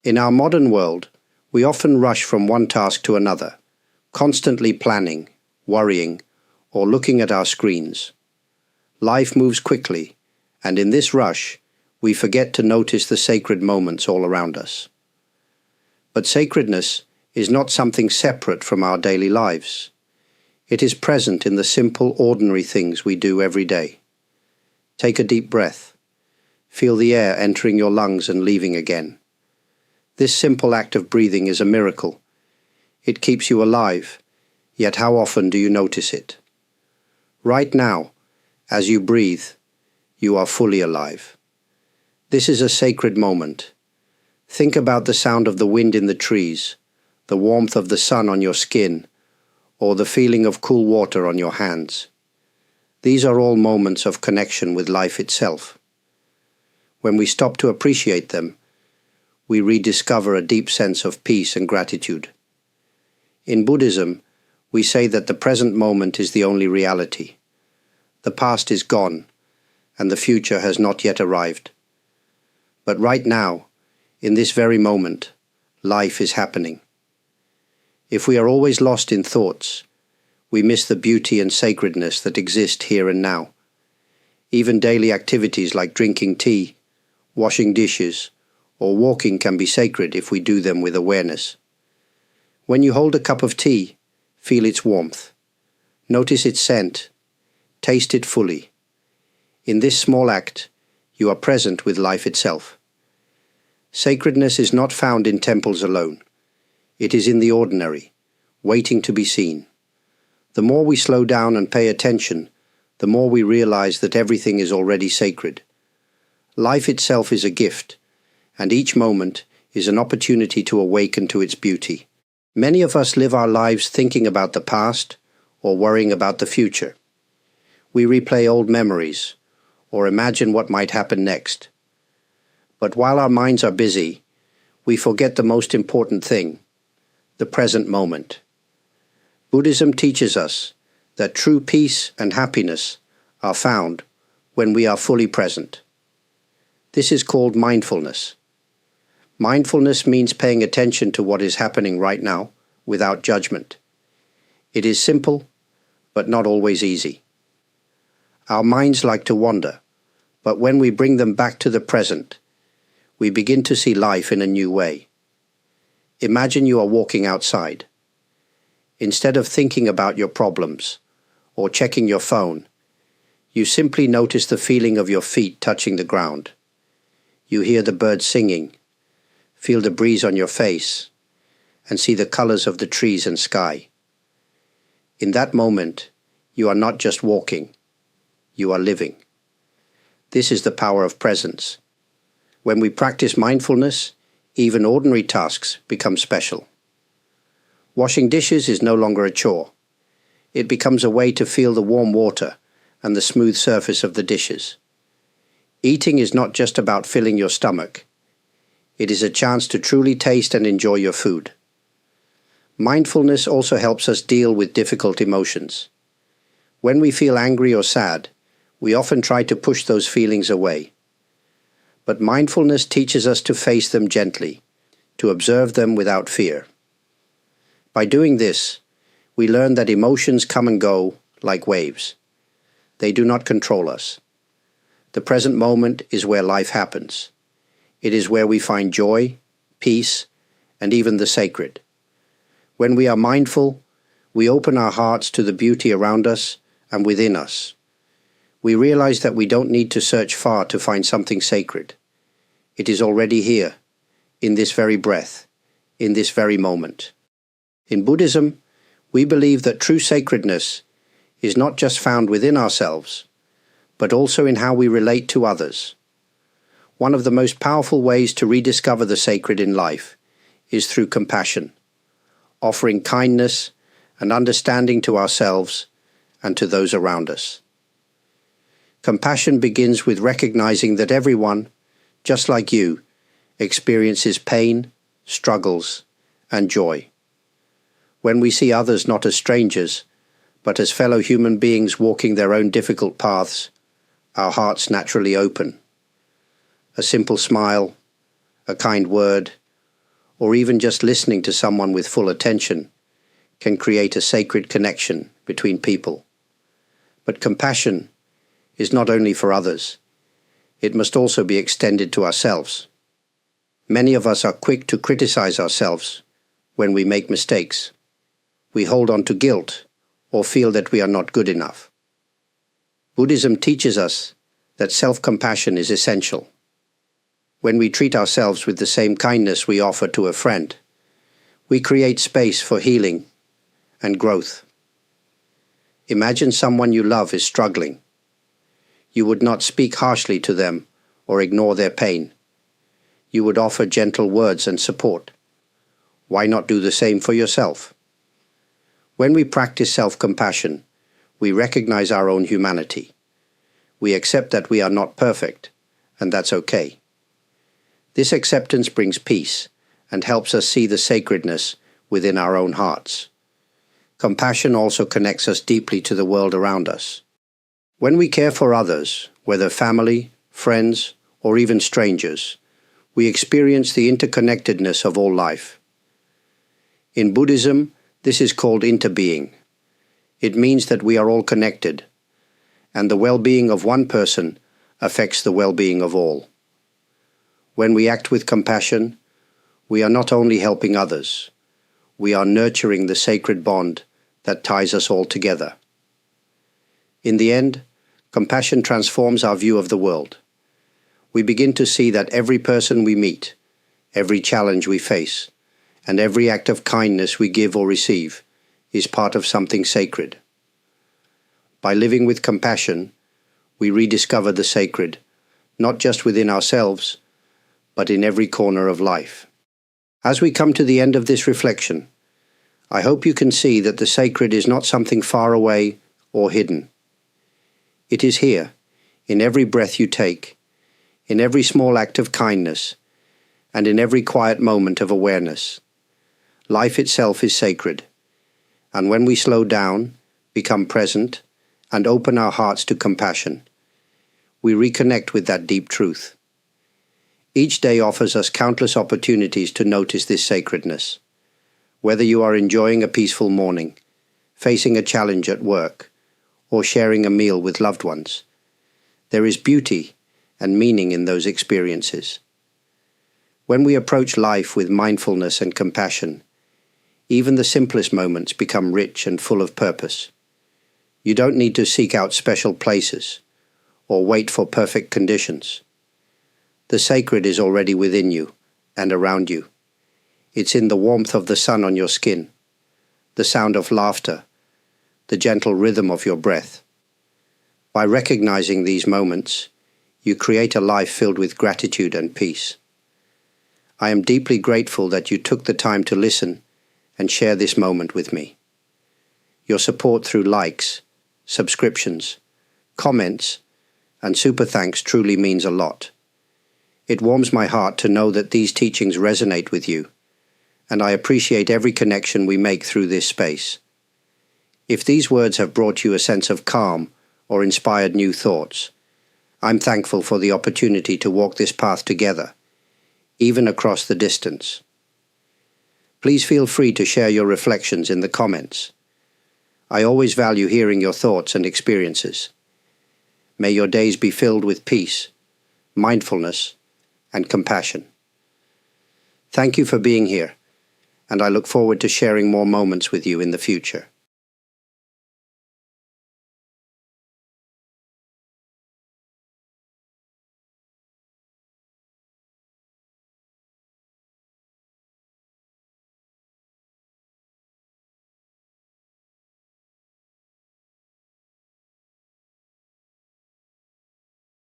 In our modern world, we often rush from one task to another, constantly planning, worrying, or looking at our screens. Life moves quickly, and in this rush, we forget to notice the sacred moments all around us. But sacredness is not something separate from our daily lives. It is present in the simple, ordinary things we do every day. Take a deep breath. Feel the air entering your lungs and leaving again. This simple act of breathing is a miracle. It keeps you alive, yet how often do you notice it? Right now, as you breathe, you are fully alive. This is a sacred moment. Think about the sound of the wind in the trees, the warmth of the sun on your skin, or the feeling of cool water on your hands. These are all moments of connection with life itself. When we stop to appreciate them, we rediscover a deep sense of peace and gratitude. In Buddhism, we say that the present moment is the only reality. The past is gone, and the future has not yet arrived. But right now, in this very moment, life is happening. If we are always lost in thoughts, we miss the beauty and sacredness that exist here and now. Even daily activities like drinking tea, washing dishes, or walking can be sacred if we do them with awareness. When you hold a cup of tea, feel its warmth. Notice its scent. Taste it fully. In this small act, you are present with life itself. Sacredness is not found in temples alone. It is in the ordinary, waiting to be seen. The more we slow down and pay attention, the more we realize that everything is already sacred. Life itself is a gift, and each moment is an opportunity to awaken to its beauty. Many of us live our lives thinking about the past or worrying about the future. We replay old memories or imagine what might happen next. But while our minds are busy, we forget the most important thing, the present moment. Buddhism teaches us that true peace and happiness are found when we are fully present. This is called mindfulness. Mindfulness means paying attention to what is happening right now without judgment. It is simple, but not always easy. Our minds like to wander, but when we bring them back to the present, we begin to see life in a new way. Imagine you are walking outside. Instead of thinking about your problems or checking your phone, you simply notice the feeling of your feet touching the ground. You hear the birds singing, feel the breeze on your face, and see the colors of the trees and sky. In that moment, you are not just walking, you are living. This is the power of presence. When we practice mindfulness, even ordinary tasks become special. Washing dishes is no longer a chore. It becomes a way to feel the warm water and the smooth surface of the dishes. Eating is not just about filling your stomach. It is a chance to truly taste and enjoy your food. Mindfulness also helps us deal with difficult emotions. When we feel angry or sad, we often try to push those feelings away. But mindfulness teaches us to face them gently, to observe them without fear. By doing this, we learn that emotions come and go like waves. They do not control us. The present moment is where life happens. It is where we find joy, peace, and even the sacred. When we are mindful, we open our hearts to the beauty around us and within us. We realize that we don't need to search far to find something sacred. It is already here, in this very breath, in this very moment. In Buddhism, we believe that true sacredness is not just found within ourselves, but also in how we relate to others. One of the most powerful ways to rediscover the sacred in life is through compassion, offering kindness and understanding to ourselves and to those around us. Compassion begins with recognizing that everyone, just like you, experiences pain, struggles, and joy. When we see others not as strangers, but as fellow human beings walking their own difficult paths, our hearts naturally open. A simple smile, a kind word, or even just listening to someone with full attention, can create a sacred connection between people. But compassion is not only for others, it must also be extended to ourselves. Many of us are quick to criticize ourselves when we make mistakes. We hold on to guilt or feel that we are not good enough. Buddhism teaches us that self-compassion is essential. When we treat ourselves with the same kindness we offer to a friend, we create space for healing and growth. Imagine someone you love is struggling. You would not speak harshly to them or ignore their pain. You would offer gentle words and support. Why not do the same for yourself? When we practice self-compassion, we recognize our own humanity. We accept that we are not perfect, and that's okay. This acceptance brings peace and helps us see the sacredness within our own hearts. Compassion also connects us deeply to the world around us. When we care for others, whether family, friends, or even strangers, we experience the interconnectedness of all life. In Buddhism, this is called interbeing. It means that we are all connected, and the well-being of one person affects the well-being of all. When we act with compassion, we are not only helping others, we are nurturing the sacred bond that ties us all together. In the end, compassion transforms our view of the world. We begin to see that every person we meet, every challenge we face, and every act of kindness we give or receive is part of something sacred. By living with compassion, we rediscover the sacred, not just within ourselves, but in every corner of life. As we come to the end of this reflection, I hope you can see that the sacred is not something far away or hidden. It is here, in every breath you take, in every small act of kindness, and in every quiet moment of awareness. Life itself is sacred, and when we slow down, become present, and open our hearts to compassion, we reconnect with that deep truth. Each day offers us countless opportunities to notice this sacredness. Whether you are enjoying a peaceful morning, facing a challenge at work, or sharing a meal with loved ones, there is beauty and meaning in those experiences. When we approach life with mindfulness and compassion, even the simplest moments become rich and full of purpose. You don't need to seek out special places or wait for perfect conditions. The sacred is already within you and around you. It's in the warmth of the sun on your skin, the sound of laughter, the gentle rhythm of your breath. By recognizing these moments, you create a life filled with gratitude and peace. I am deeply grateful that you took the time to listen and share this moment with me. Your support through likes, subscriptions, comments, and super thanks truly means a lot. It warms my heart to know that these teachings resonate with you, and I appreciate every connection we make through this space. If these words have brought you a sense of calm or inspired new thoughts, I'm thankful for the opportunity to walk this path together, even across the distance. Please feel free to share your reflections in the comments. I always value hearing your thoughts and experiences. May your days be filled with peace, mindfulness, and compassion. Thank you for being here, and I look forward to sharing more moments with you in the future.